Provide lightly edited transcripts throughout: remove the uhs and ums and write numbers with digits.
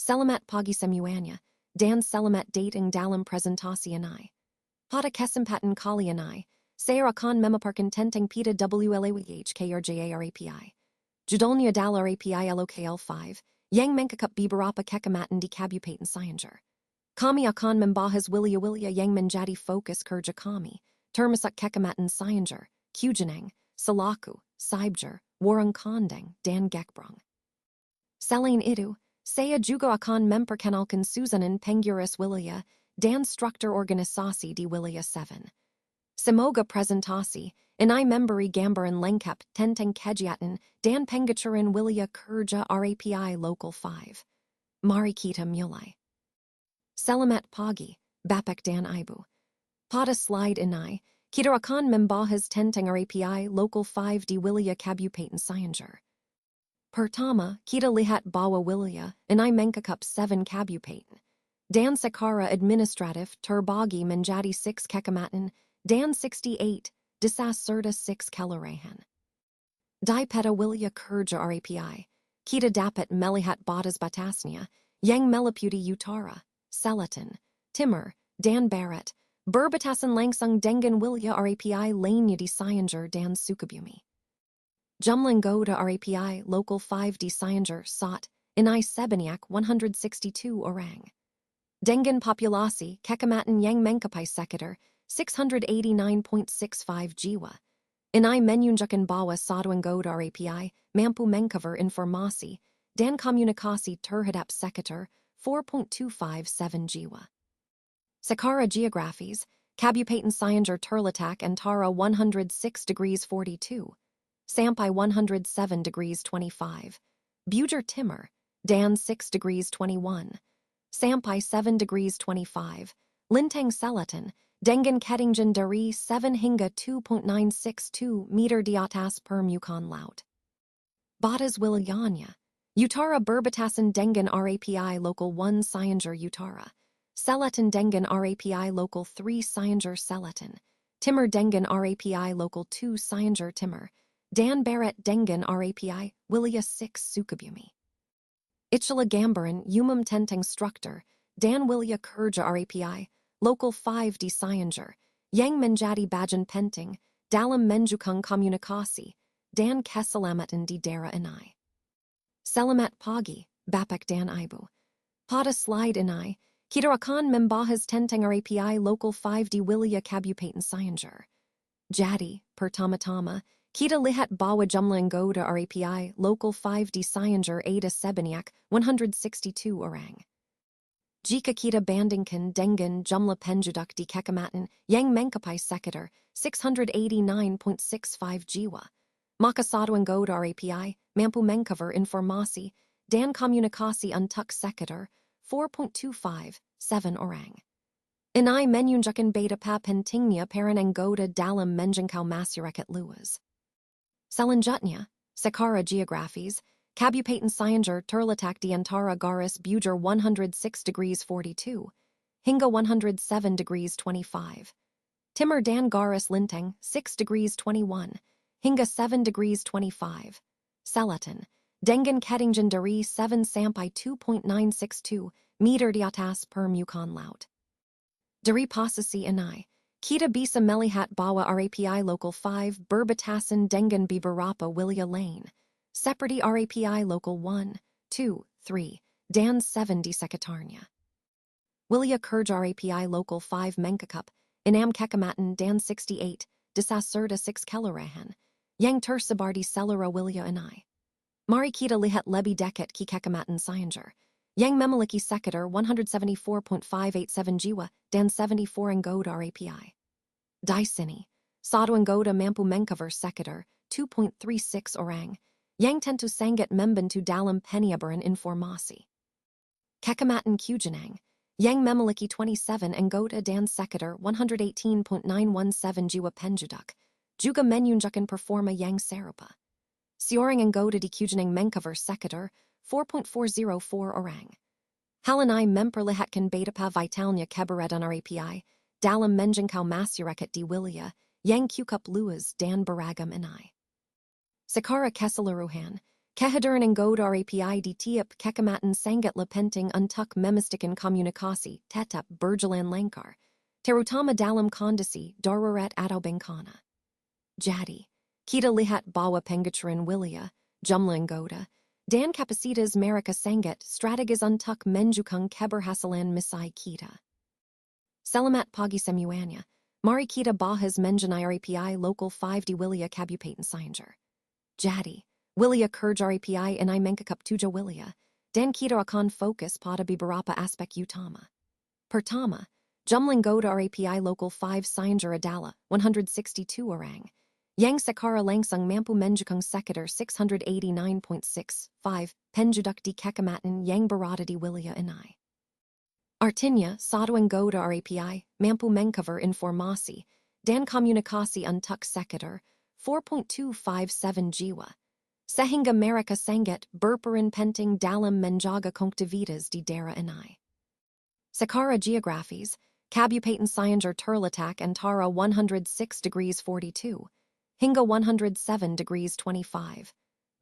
Selamat pagi semuanya, dan selamat datang dalam presentasi ini. Pada kesempatan kali ini, saya akan memaparkan tentang pita WLAWHKRJARAPI. Judulnya adalah API LOKL5, yang mengungkap beberapa kecamatan di Kabupaten Cianjur. Kami akan membahas wilayah-wilayah yang menjadi fokus kerja kami, termasuk kecamatan Cianjur, Kujenang, Salaku, Cianjur, Warung Kondang, dan Gekbrong. Selain itu, saya juga akan memperkenalkan susunan pengurus wilayah dan struktur organisasi di wilayah 7. Semoga presentasi ini memberi gambaran lengkap tentang kegiatan dan pengajaran wilayah kerja RAPI Local 5. Mari kita mulai. Selamat pagi, Bapak dan Ibu. Pada slide ini, kita akan membahas tentang RAPI Local 5 di wilayah Kabupaten Cianjur. Pertama, kita lihat bahwa wilayah ini mengungkap 7 kabupaten, dan secara administratif terbagi menjadi 6 kecamatan dan 68 desa serta 6 kelurahan. Di peta wilayah kerja RAPI, kita dapat melihat batas-batasnya yang meliputi utara, selatan, timur, dan barat, berbatasan langsung dengan wilayah RAPI lainnya di Cianjur dan Sukabumi. Jumlah anggota RAPI Local 5 di Cianjur saat ini sebanyak 162 orang. Dengan populasi kecamatan yang mencapai sekitar 689.65 jiwa. Ini menunjukkan bahwa satu anggota RAPI mampu mengcover informasi dan komunikasi terhadap sekitar 4.257 jiwa. Secara geografis, Kabupaten Cianjur terletak antara 106°42 sampai 107°25, bujur timur, dan 6°21, sampai 7°25, lintang selatan, dengan ketinggian dari 7 hingga 2.962 meter di atas permukaan laut. Batas wilayahnya, utara berbatasan dengan RAPI Local 1 Cianjur Utara, selatan dengan RAPI Local 3 Cianjur Selatan, timur dengan RAPI Local 2 Cianjur Timur, dan barat dengan RAPI wilayah 6 Sukabumi. Itulah gambaran umum tentang struktur dan wilayah kerja RAPI Local 5 di Cianjur yang menjadi bagian penting dalam mendukung komunikasi dan keselamatan di daerah ini. Selamat pagi, Bapak dan Ibu. Pada slide ini, kita akan membahas tentang RAPI Local 5 di wilayah Kabupaten Cianjur. Jadi, pertama-tama, kita lihat bahwa jumlah anggota RAPI Local 5 di Cianjur ada sebanyak 162 orang. Jika kita bandingkan dengan jumlah penduduk di kecamatan yang mencapai sekitar 689.65 jiwa, maka satu anggota RAPI mampu mengcover informasi dan komunikasi untuk sekitar 4.257 orang. Ini menunjukkan betapa pentingnya peran anggota dalam menjangkau masyarakat luas. Selanjutnya, secara geografis, Kabupaten Cianjur terletak di antara garis bujur 106°42 hingga 107°25, timur dan garis lintang 6°21 hingga 7°25, selatan, dengan ketinggian dari 7 sampai 2.962 meter di atas permukaan laut. Dari posisi ini, kita bisa melihat bahwa RAPI Local 5 berbatasan dengan beberapa wilayah lain, seperti RAPI Local 1, 2, 3, dan 7 di sekitarnya. Wilayah kerja RAPI Local 5 mengungkap 6 kecamatan dan 68 desa serta 6 kelurahan yang tersebar di seluruh wilayah ini. Mari kita lihat lebih dekat ke kecamatan Cianjur, yang memiliki sekitar 174.587 jiwa dan 74 anggota RAPI. Di sini, satu anggota mampu mengcover sekitar 2.36 orang, yang tentu sangat membantu dalam penyebaran informasi. Kecamatan Kujenang, yang memiliki 27 anggota dan sekitar 118.917 jiwa penduduk, juga menunjukkan performa yang serupa. Seorang anggota di Kujenang mengcover sekitar 4.404 orang. Hal ini memperlihatkan betapa vitalnya keberadaan RAPI dalam menjangkau masyarakat di wilayah yang cukup luas dan beragam ini. Secara keseluruhan, Kehaduran and Goda Rapi di Tiap Kekamatan Sangat Lepenting Untuk Memistikan Komunikasi, Tetap Berjalan Lankar, Terutama Dalam Kondisi, Darurat Atau Bencana. Jadi, Kita Lihat Bawa Pengacaran Wilia, Jumlah and Goda, Dan Kapasitas Mereka Sangat, Strategas Untuk Menjukung Keberhasilan Misai Kita. Selamat Pagi Semuanya, Mari Kita Bahas Menjanai Rapi Local 5 di Wilia Kabupaten Cianjur. Jadi, Wilia Kerja Rapi Inai Mengkakap Tuja Wilia, Dan Kita akan fokus pada beberapa aspek utama. Pertama, Jumlah Goda Rapi Local 5 Cianjur adalah 162 orang, yang sekara langsung mampu menjukung sekitar 689.65 penduduk di Kecamatan yang berada di wilayah ini. Artinya, satu anggota Rapi mampu mengcover informasi dan komunikasi untuk sekitar 4.257 jiwa, sehingga mereka sangat berperan penting dalam menjaga konektivitas di daerah ini. Secara geografis, Kabupaten Cianjur terletak antara 106°42 hingga 107°25,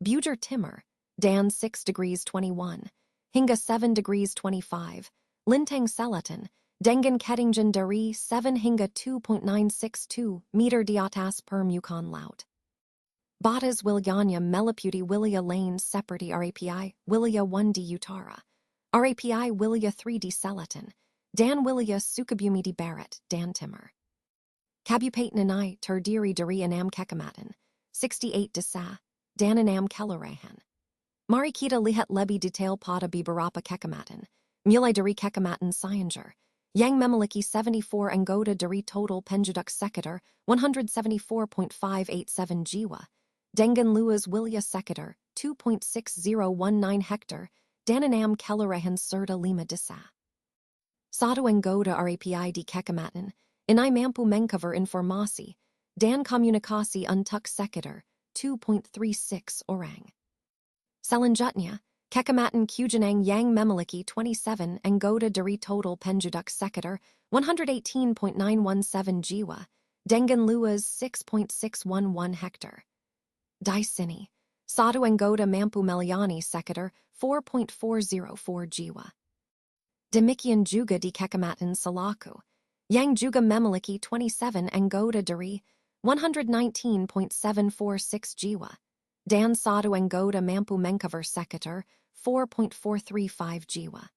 Bujur Timur, dan 6°21 hingga 7°25, Lintang Selatan, dengan ketinggian dari 7 hingga 2.962 meter di atas permukaan laut. Batas wilayahnya meliputi wilayah lain seperti Rapi, wilayah 1 di utara, Rapi wilayah 3 di selatan, dan wilayah Sukabumi di barat dan timur. Kabupaten ini terdiri dari 6 kecamatan, 68 desa, dan 6 kelurahan. Mari kita lihat lebih detail pada beberapa kecamatan, mulai dari Kecamatan Cianjur, yang memiliki 74 anggota dari total penduduk sekitar 174.587 jiwa, dengan luas wilayah sekitar 2.6019 hektar, dan 6 kelurahan serta 5 desa. Satu anggota Rapi di Kecamatan ini mampu mengcover informasi dan komunikasi untuk sekitar 2.36 orang. Selanjutnya, Kecamatan Kujenang yang memiliki 27 anggota dari total penduduk sekitar 118.917 jiwa, dengan luas 6.611 hektar. Di sini, satu anggota mampu melayani sekitar 4.404 jiwa. Demikian juga di Kecamatan Salaku, yang juga memiliki 27 anggota dari 119.746 jiwa, dan satu anggota mampu mengcover sekitar 4.435 jiwa.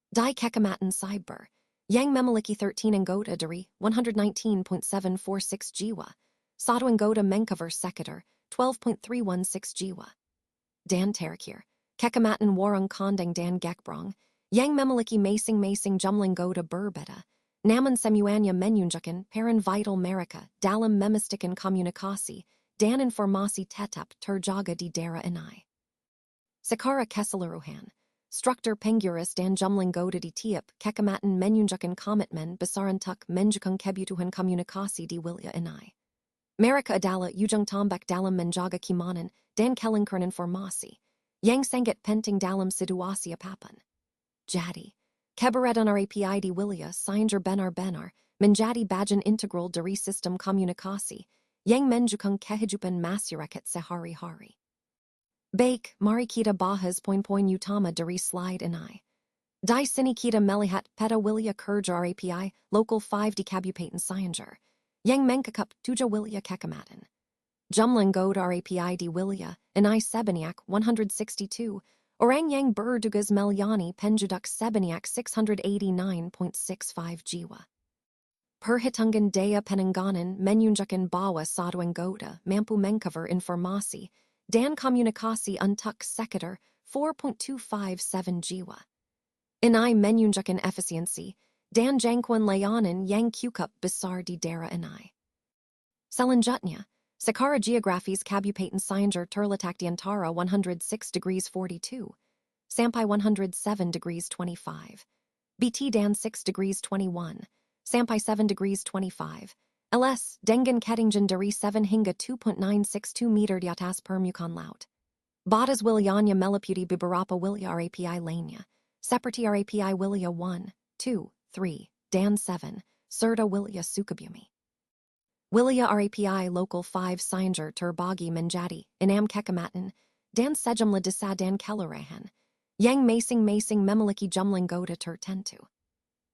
Di Kecamatan Cyber, yang memiliki 13 anggota dari 119.746 jiwa, satu anggota mengcover sekitar 12.316 jiwa. Dan terakhir, Kecamatan Warung Kondang dan Gekbrong, yang memiliki masing-masing jumlah anggota berbeda, namun semuanya menunjukkan peran vital mereka dalam memastikan komunikasi dan informasi tetap terjaga di daerah ini. Secara keseluruhan, struktur PENGURUS dan jumlah anggota di tiap kecamatan menunjukkan komitmen besar untuk mendukung kebutuhan komunikasi di wilayah ini. Mereka adalah ujung tombak dalam menjaga keamanan dan kelancaran informasi, yang sangat penting dalam situasi apapun. Jadi, keberadaan Rapi di wilayah Cianjur benar-benar menjadi bagian integral dari sistem komunikasi yang mendukung kehidupan masyarakat sehari-hari. Baik, mari kita bahas poin-poin utama dari slide ini. Di sini kita melihat peta wilayah kerja Rapi Local 5 di Kabupaten Cianjur, yang mengkakap 7 wilayah kecamatan. Jumlah anggota Rapi di wilayah ini sebanyak 162, orang yang bertugas melayani penduduk sebanyak 689.65 jiwa. Perhitungan daya penanganan menunjukkan bahwa satu anggota mampu mengcover informasi dan komunikasi untuk sekitar 4.257 jiwa. Ini menunjukkan efisiensi dan jangkauan layanan yang cukup besar di daerah ini. Selanjutnya, secara geografis Kabupaten Cianjur terletak di antara 106°42 sampai 107°25, BT dan 6°21 sampai 7°25, LS dengan ketinggian dari 7 hingga 2.962 meter di atas permukaan laut. Batas wilayahnya meliputi beberapa wilayah Rapi lainnya, seperti Rapi wilayah 1, 2, 3, dan 7, serta wilayah Sukabumi. Wilayah Rapi Local 5 Cianjur terbagi menjadi 6 kecamatan dan sejumla disa dan kelurahan. Yang masing memiliki jumlah anggota tertentu.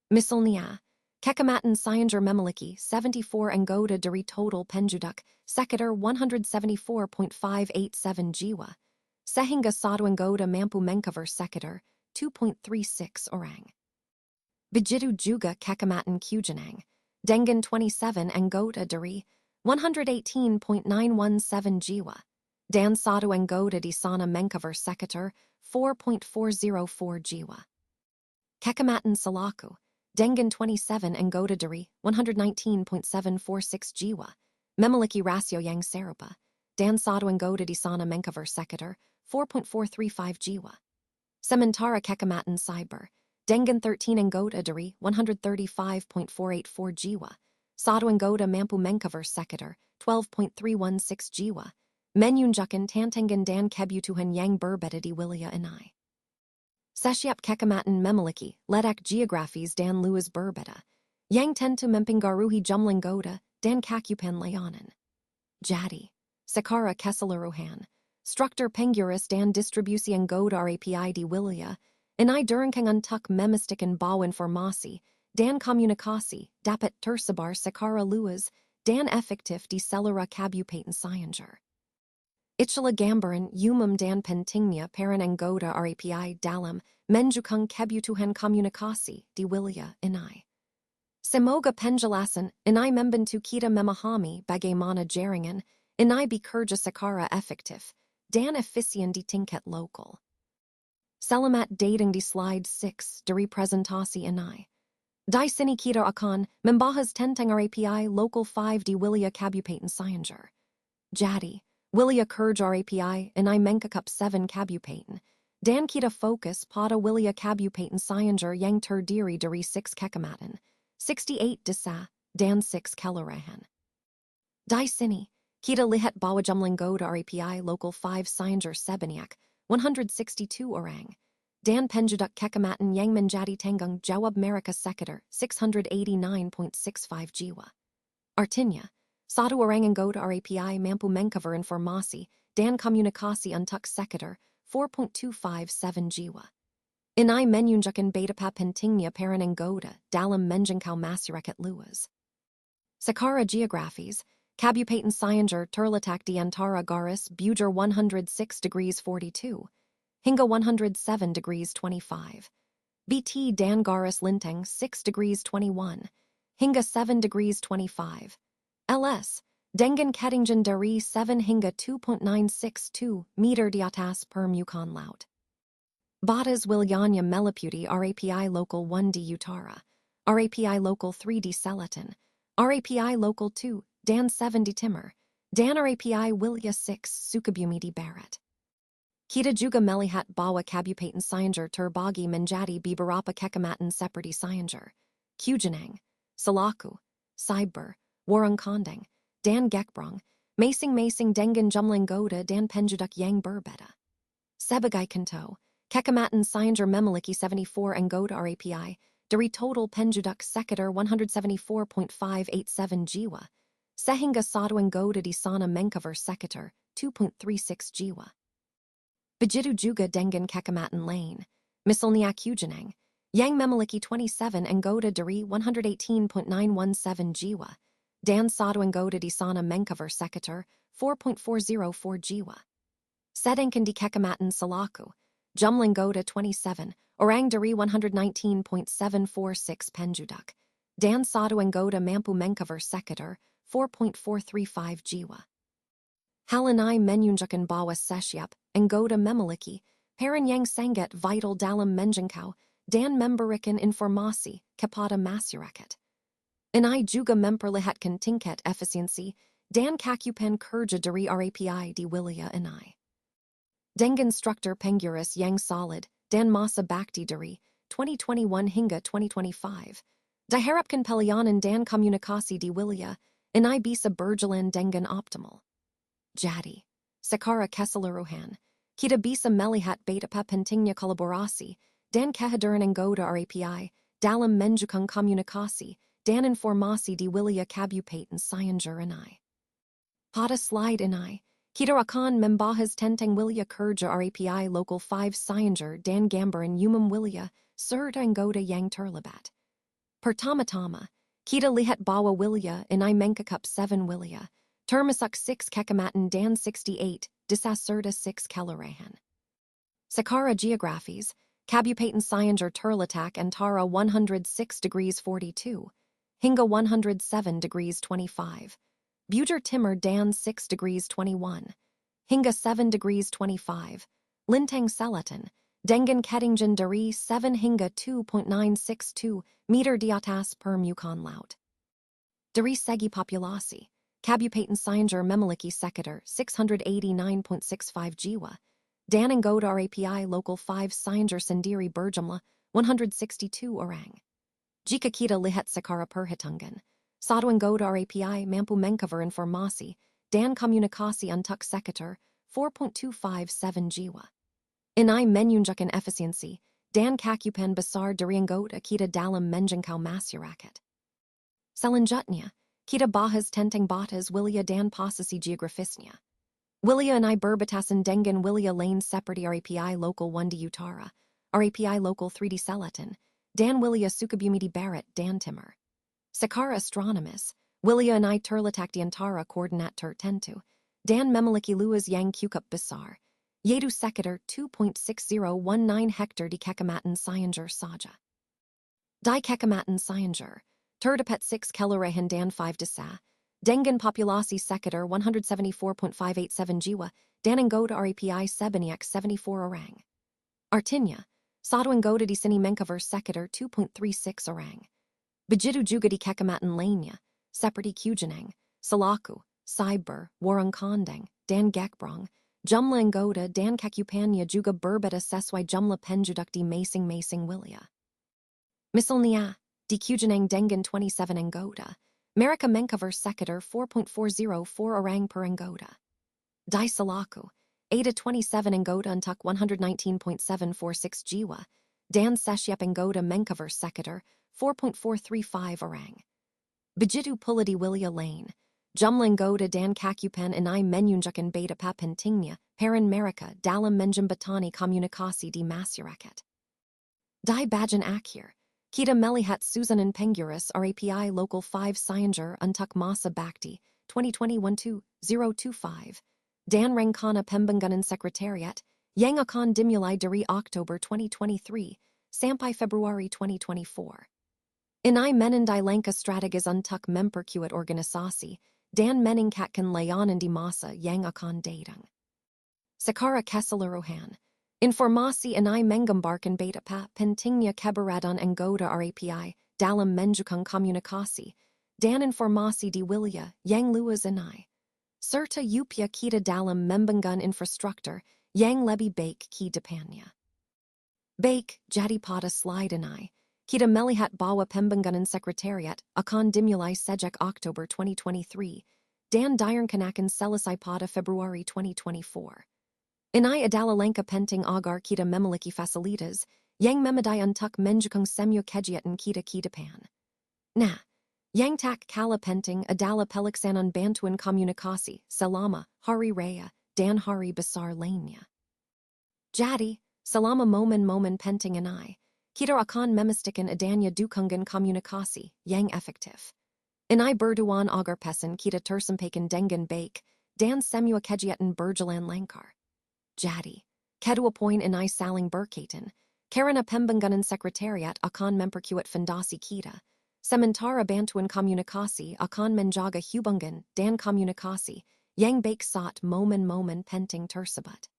Misalnya, Kecamatan Cianjur memiliki 74 anggota dari total penduduk sekitar 174.587 jiwa, sehingga satu anggota mampu mengcover sekitar 2.36 orang. Begitu juga Kecamatan Kujenang, dengan 27 anggota dari 118.917 jiwa, dan satu anggota di sana mengcover sekitar 4.404 jiwa. Kecamatan Salaku, dengan 27 anggota dari 119.746 jiwa, memiliki rasio yang serupa, dan satu anggota di sana mengcover sekitar 4.435 jiwa. Sementara Kecamatan Cyber, dengan 13 anggota dari 135.484 jiwa, satu anggota mampu mengcover sekitar 12.316 jiwa, menunjukkan tantangan dan kebutuhan yang berbeda di wilayah ini. Setiap kecamatan memiliki letak geografis dan luas berbeda, yang tentu mempengaruhi jumlah anggota dan cakupan layanan. Jadi, secara keseluruhan, struktur pengurus dan distribusi anggota RAPI di wilayah ini dirancang untuk memastikan bahwa informasi dan komunikasi dapat tersebar secara luas dan efektif di seluruh Kabupaten Cianjur. Itulah gambaran umum dan pentingnya peran anggota RAPI dalam mendukung kebutuhan komunikasi di wilayah ini. Semoga penjelasan ini membantu kita memahami bagaimana jaringan ini bekerja secara efektif dan efisien di tingkat lokal. Selamat datang di slide 6 dari presentasi ini. Di sini kita akan membahas tentang RAPI Local 5 di wilayah Kabupaten Cianjur. Jadi, wilayah kerja RAPI ini mengkup 7 kabupaten, dan kita fokus pada wilayah Kabupaten Cianjur yang terdiri dari 6 kecamatan, 68 desa, dan 6 kelurahan. Di sini, kita lihat bahwa jumlah anggota RAPI Local 5 Cianjur sebanyak 162 orang, dan penduduk kecamatan yang menjadi tanggung jawab mereka sekitar 689.65 jiwa. Artinya, satu orang anggota RAPI mampu mengcover informasi dan komunikasi untuk sekitar 4.257 jiwa. Ini menunjukkan betapa pentingnya peran anggota dalam menjangkau masyarakat luas. Secara geografis, Kabupaten Cianjur terletak di antara garis bujur 106 degrees 42 hingga 107 degrees 25, BT dan garis lintang 6 degrees 21 hingga 7 degrees 25. LS, dengan ketinggian dari 7 hingga 2.962 meter di atas permukaan laut. Batas wilayahnya meliputi RAPI Local 1 di utara, RAPI Local 3 di selatan, RAPI Local 2 dan 7 di timur, dan RAPI Wilayah 6 Sukabumi di barat. Kita juga melihat bahwa Kabupaten Cianjur terbagi menjadi beberapa kecamatan seperti Cianjur, Kujenang, Salaku, Cyber, Warung Kondang, dan Gekbrong, masing-masing dengan jumlah anggota dan penduduk yang berbeda. Sebagai contoh, Kecamatan Cianjur memiliki 74 anggota RAPI dari total penduduk sekitar 174.587 jiwa, sehingga satu anggota di sana mengcover sekitar 2.36 jiwa. Begitu juga dengan Kecamatan lain, misalnya Kujenang, yang memiliki 27 anggota dari 118.917 jiwa, dan satu anggota di sana mengcover sekitar 4.404 jiwa. Sedangkan di Kecamatan Salaku, jumlah anggota 27 orang dari 119.746 penduduk, dan satu anggota mampu mengcover sekitar 4.435 jiwa. Hal ini menunjukkan bahwa setiap anggota memiliki peran yang sangat vital dalam menjangkau dan memberikan informasi kepada masyarakat. Ini juga memperlihatkan tingkat efisiensi dan cakupan kerja dari RAPI di wilayah ini. Dengan struktur pengurus yang solid dan masa bakti dari 2021 hingga 2025, diharapkan pelayanan dan komunikasi di wilayah ini bisa berjalan dengan optimal. Jadi, secara keseluruhan, kita bisa melihat betapa pentingnya kolaborasi dan kehadiran anggota RAPI dalam mendukung komunikasi dan informasi di wilayah Kabupaten Cianjur ini. Pada slide ini, Kita akan membahas tentang Wilayah Kerja RAPI Local 5 Cianjur dan Gambaran Umum Wilayah serta anggota yang terlibat. Pertama-tama, kita lihat bahwa wilayah ini mengikup 7 wilayah, termasuk 6 kecamatan dan 68 desa serta 6 kelurahan. Secara geografis, Kabupaten Cianjur terletak antara 106 degrees 42 hingga 107 degrees 25, Bujur Timur dan 6 degrees 21 hingga 7 degrees 25, Lintang Selatan, dengan ketinggian dari 7 hingga 2.962 meter di atas permukaan laut. Dari segi populasi, Kabupaten Cianjur memiliki sekitar 689.65 jiwa, dan anggota RAPI Local 5 Cianjur sendiri berjumlah 162 orang. Jika kita lihat secara perhitungan, satu anggota RAPI mampu mengcover informasi dan komunikasi untuk sekitar 4.257 jiwa. Ini menunjukkan efisiensi dan cakupan besar dari anggota kita dalam menjangkau masyarakat. Selanjutnya, kita bahas tentang batas wilayah dan posisi geografisnya. Wilayah ini berbatasan dengan wilayah lain seperti RAPI Local 1 di Utara, RAPI Local 3 di Selatan, dan wilayah Sukabumi di Barat dan Timur. Secara astronomis, wilayah ini terletak di antara koordinat tertentu, dan memiliki luas yang cukup besar, yaitu sekitar 2.6019 hektar di Kecamatan Cianjur saja. Di Kecamatan Cianjur, terdapat 6 kelurahan dan 5 desa, dengan populasi sekitar 174.587 jiwa, dan anggota RAPI sebanyak 74 orang. Artinya, satu anggota di sini mengcover sekitar 2.36 orang. Begitu juga di kecamatan lainnya, seperti Kujenang, Salaku, Cyber, Warung Kondang, dan Gekbrong, jumlah anggota dan cakupannya juga berbeda sesuai jumlah penduduk di masing-masing wilayah. Misalnya, di Kujenang dengan 27 anggota, mereka mengcover sekitar 4.404 orang per anggota. Di Salaku, ada 27 anggota untuk 119.746 jiwa, dan setiap anggota mengcover sekitar 4.435 orang. Begitu pula di wilayah lain, jumlah anggota dan cakupan ini menunjukkan betapa pentingnya peran mereka dalam menjembatani komunikasi di masyarakat. Di bagian akhir, kita melihat susunan pengurus RAPI Local 5 Cianjur untuk masa BHAKTI 2021-2025 dan rencana pembangunan sekretariat yang akan dimulai dari Oktober 2023 sampai Februari 2024. Ini menandai langkah strategis untuk memperkuat organisasi dan meningkatkan layanan di masa yang akan datang. Secara keseluruhan, informasi ini menggambarkan betapa pentingnya keberadaan anggota RAPI dalam mendukung komunikasi dan informasi di wilayah yang luas ini, serta upaya kita dalam membangun infrastruktur yang lebih baik ke depannya. Baik, jadi pada slide ini, kita melihat bahwa pembangunan sekretariat akan dimulai sejak Oktober 2023 dan direncanakan selesai pada Februari 2024. Ini adalah langkah penting agar kita memiliki fasilitas yang memadai untuk mendukung semua kegiatan kita ke depan. Nah, yang tak kalah penting adalah pelaksanaan bantuan komunikasi selama hari raya dan hari besar lainnya. Jadi, selama momen-momen penting ini, kita akan memastikan adanya dukungan komunikasi yang efektif. Ini bertujuan agar pesan kita tersampaikan dengan baik dan semua kegiatan berjalan lancar. Jadi, kedua poin ini saling berkaitan, karena pembangunan sekretariat akan memperkuat fondasi kita, sementara bantuan komunikasi akan menjaga hubungan dan komunikasi yang baik saat momen-momen penting tersebut.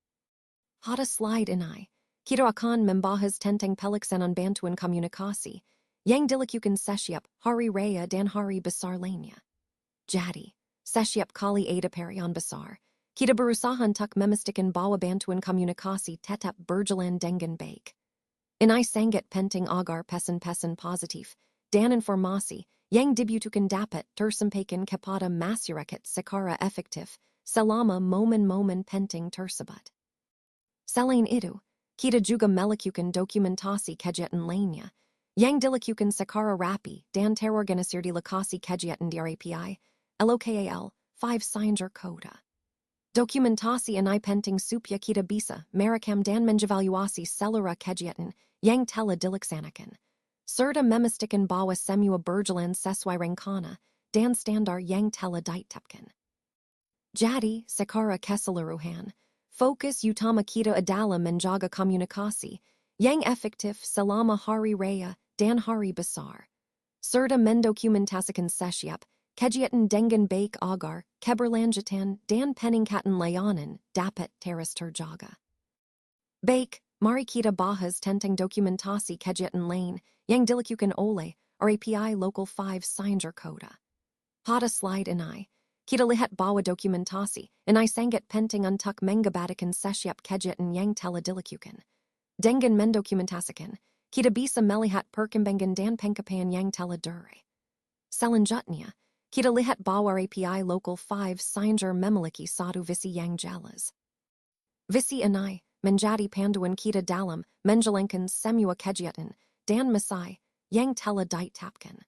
Pada slide ini, kita akan membahas tentang pelaksanaan bantuan komunikasi yang dilakukan setiap hari raya dan hari besar lainnya. Jadi, setiap kali ada perayaan besar, kita berusaha untuk memastikan bahwa bantuan komunikasi tetap berjalan dengan baik. Ini sangat penting agar pesan-pesan positif dan informasi yang dibutuhkan dapat tersampaikan kepada masyarakat secara efektif selama momen-momen penting tersebut. Selain itu, kita juga melakukan dokumentasi kegiatan lainnya yang dilakukan secara rapi dan terorganisir di lokasi kegiatan di RAPI, LOKAL, 5 Cianjur Kota. Dokumentasi anai penting supya kita bisa, merekam dan menjevaluasi selera kegiatan yang telah dilaksanakan. Serta memastikan bahwa semua berjalan sesuai rencana dan standar yang telah ditetapkan. Jadi, secara keseluruhan, fokus utama kita adalah menjaga komunikasi yang efektif selama hari raya dan hari besar. Serta mendokumentasikan setiap kegiatan dengan baik agar keberlanjutan dan peningkatan layanan dapat terus terjaga. Baik, mari kita bahas tentang dokumentasi kegiatan lain yang dilakukan oleh RAPI Local 5 Cianjur Kota. Pada slide ini, kita lihat bahwa dokumentasi ini sangat penting untuk mengabadikan setiap kegiatan yang telah dilakukan. Dengan mendokumentasikan, kita bisa melihat perkembangan dan pencapaian yang telah diraih. Selanjutnya, kita lihat bahwa API Local 5 Cianjur memiliki satu visi yang jelas. Visi ini menjadi panduan kita dalam menjalankan semua kegiatan dan masa yang telah ditetapkan.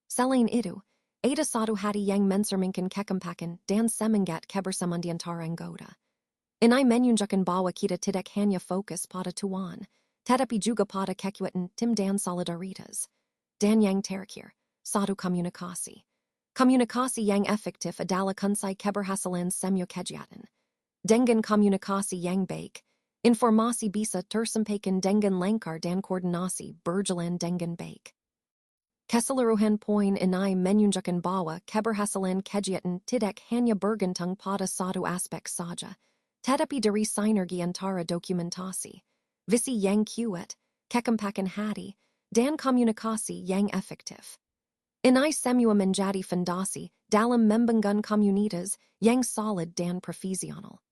Selain itu, ada satu hati yang mencerminkan kekompakan dan semangat kebersamaan di antara anggota. Ini menunjukkan bahwa kita tidak hanya fokus pada tujuan, tetapi juga pada kekuatan tim dan solidaritas. Dan yang terakhir, satu komunikasi. Komunikasi yang efektif adalah kunci keberhasilan semua kegiatan. Dengan komunikasi yang baik, informasi bisa tersampaikan dengan lancar dan koordinasi berjalan dengan baik. Keseluruhan poin ini menunjukkan bahwa keberhasilan kegiatan tidak hanya bergantung pada satu aspek saja, tetapi dari sinergi antara dokumentasi, visi yang kuat, kekompakan hati, dan komunikasi yang efektif. Ini semua menjadi fondasi dalam membangun komunitas yang solid dan profesional.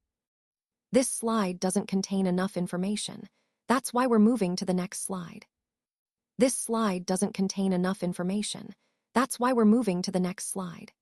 This slide doesn't contain enough information. That's why we're moving to the next slide. This slide doesn't contain enough information. That's why we're moving to the next slide.